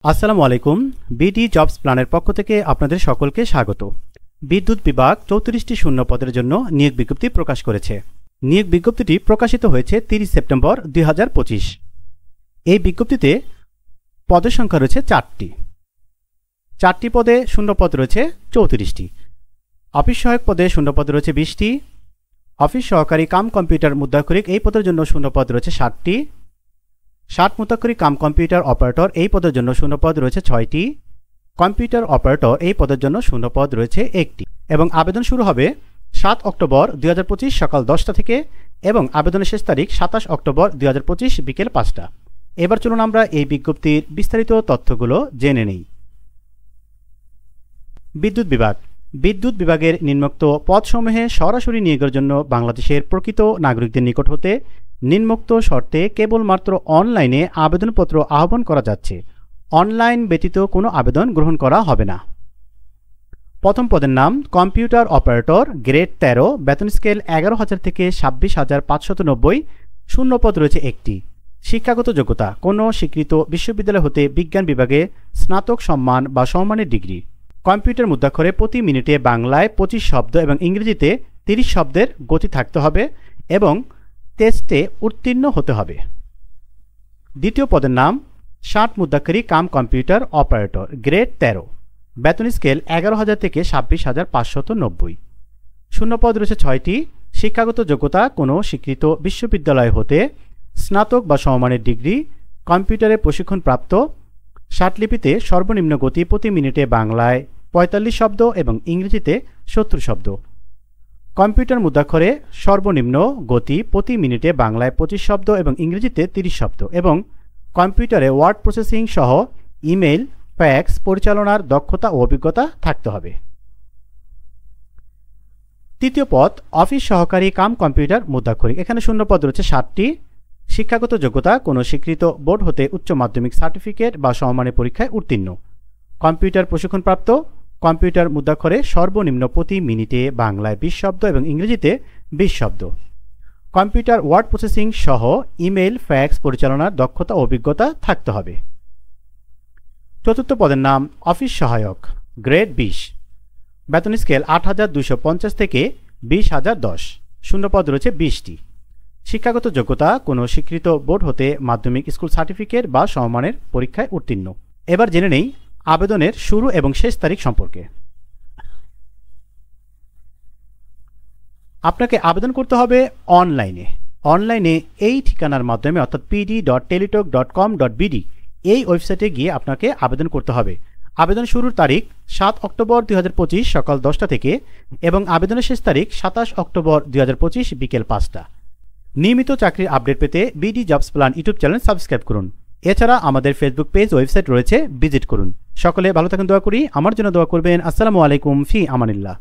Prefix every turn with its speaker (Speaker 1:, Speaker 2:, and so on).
Speaker 1: আসসালামু আলাইকুম। BD jobs প্ল্যানের পক্ষ থেকে আপনাদের সকলকে স্বাগত। বিদ্যুৎ বিভাগ 34টি শূন্য পদের জন্য নিয়োগ বিজ্ঞপ্তি প্রকাশ করেছে। নিয়োগ বিজ্ঞপ্তিটি প্রকাশিত হয়েছে 30 সেপ্টেম্বর 2025। এই বিজ্ঞপ্তিতে পদের সংখ্যা রয়েছে 4টি পদে শূন্য পদ রয়েছে 34টি। অফিস সহায়ক পদে শূন্য পদ রয়েছে 20টি। অফিস সহকারী কাম কম্পিউটার মুদ্রাক্ষরিক এই পদের জন্য শূন্য পদ রয়েছে 60টি। 60 মুদ্রাক্ষরিক কাম কম্পিউটার অপারেটর এই পদের জন্য শূন্য পদ রয়েছে 6টি। কম্পিউটার অপারেটর এই পদের জন্য শূন্য পদ রয়েছে 1টি এবং আবেদন শুরু হবে 7 অক্টোবর 2025 সকাল 10টা থেকে এবং আবেদনের শেষ তারিখ 27 অক্টোবর 2025 বিকেল 5টা। এবার চলুন আমরা এই বিজ্ঞপ্তির বিস্তারিত তথ্যগুলো জেনে নেই। বিদ্যুৎ বিভাগের নিম্নোক্ত পদসমূহে সরাসরি নিয়োগের জন্য বাংলাদেশের প্রকৃত নাগরিকদের নিকট হতে নিম্নোক্ত শর্তে কেবলমাত্র অনলাইনে আবেদনপত্র আহ্বান করা যাচ্ছে। অনলাইন ব্যতীত কোনো আবেদন গ্রহণ করা হবে না। প্রথম পদের নাম কম্পিউটার অপারেটর, গ্রেড 13, বেতন স্কেল 11,000 থেকে 26,590, শূন্য পদ রয়েছে 1টি। শিক্ষাগত যোগ্যতা কোনো স্বীকৃত বিশ্ববিদ্যালয় হতে বিজ্ঞান বিভাগে স্নাতক সম্মান বা সমমানের ডিগ্রি। কম্পিউটার মুদ্রাক্ষরে প্রতি মিনিটে বাংলায় 25 শব্দ এবং ইংরেজিতে 30 শব্দের গতি থাকতে হবে এবং টেস্টে উত্তীর্ণ হতে হবে। দ্বিতীয় পদের নাম 60 মুদ্রাক্ষরী কাম কম্পিউটার অপারেটর, গ্রেড 13, বেতন স্কেল 11,000 থেকে 26,590, শূন্য পদ রয়েছে 6টি। শিক্ষাগত যোগ্যতা কোনো স্বীকৃত বিশ্ববিদ্যালয় হতে স্নাতক বা সমমানের ডিগ্রি, কম্পিউটারে প্রশিক্ষণপ্রাপ্ত, ষাটলিপিতে সর্বনিম্ন গতি প্রতি মিনিটে বাংলায় 45 শব্দ এবং ইংরেজিতে 70 শব্দ। কম্পিউটার মুদ্রাক্ষরে সর্বনিম্ন গতি প্রতি মিনিটে বাংলায় 25 শব্দ এবং ইংরেজিতে 30 শব্দ এবং কম্পিউটারে ওয়ার্ড প্রসেসিং সহ ইমেইল, ফ্যাক্স পরিচালনার দক্ষতা ও অভিজ্ঞতা থাকতে হবে। তৃতীয় পদ অফিস সহকারী কাম কম্পিউটার মুদ্রাক্ষরিক, এখানে শূন্য পদ রয়েছে 60টি। শিক্ষাগত যোগ্যতা কোনো স্বীকৃত বোর্ড হতে উচ্চ মাধ্যমিক সার্টিফিকেট বা সমমানের পরীক্ষায় উত্তীর্ণ, কম্পিউটার প্রশিক্ষণপ্রাপ্ত, কম্পিউটার মুদ্রাক্ষরে সর্বনিম্ন প্রতি মিনিটে বাংলায় 20 শব্দ এবং ইংরেজিতে 20 শব্দ, কম্পিউটার ওয়ার্ড প্রসেসিং সহ ইমেইল, ফ্যাক্স পরিচালনার দক্ষতা ও অভিজ্ঞতা থাকতে হবে। চতুর্থ পদের নাম অফিস সহায়ক, গ্রেড 20, বেতন স্কেল 8,250 থেকে 20,010, শূন্য পদ রয়েছে 20টি। শিক্ষাগত যোগ্যতা কোনো স্বীকৃত বোর্ড হতে মাধ্যমিক স্কুল সার্টিফিকেট বা সমমানের পরীক্ষায় উত্তীর্ণ। এবার জেনে নেই আবেদনের শুরু এবং শেষ তারিখ সম্পর্কে। আপনাকে আবেদন করতে হবে অনলাইনে এই ঠিকানার মাধ্যমে অর্থাৎ pd.teletalk.com.bd এই ওয়েবসাইটে গিয়ে আপনাকে আবেদন করতে হবে। আবেদন শুরুর তারিখ 7 অক্টোবর 2025 সকাল 10টা থেকে এবং আবেদনের শেষ তারিখ 27 অক্টোবর 2025 বিকেল 5টা। নিয়মিত চাকরির আপডেট পেতে BD jobs plan YouTube channel subscribe করুন। এছাড়া আমাদের ফেসবুক পেজ, ওয়েবসাইট রয়েছে, ভিজিট করুন। সকলে ভালো থাকুন, দোয়া করি। আমার জন্য দোয়া করবেন। আসসালামু আলাইকুম, ফি আমানিল্লাহ।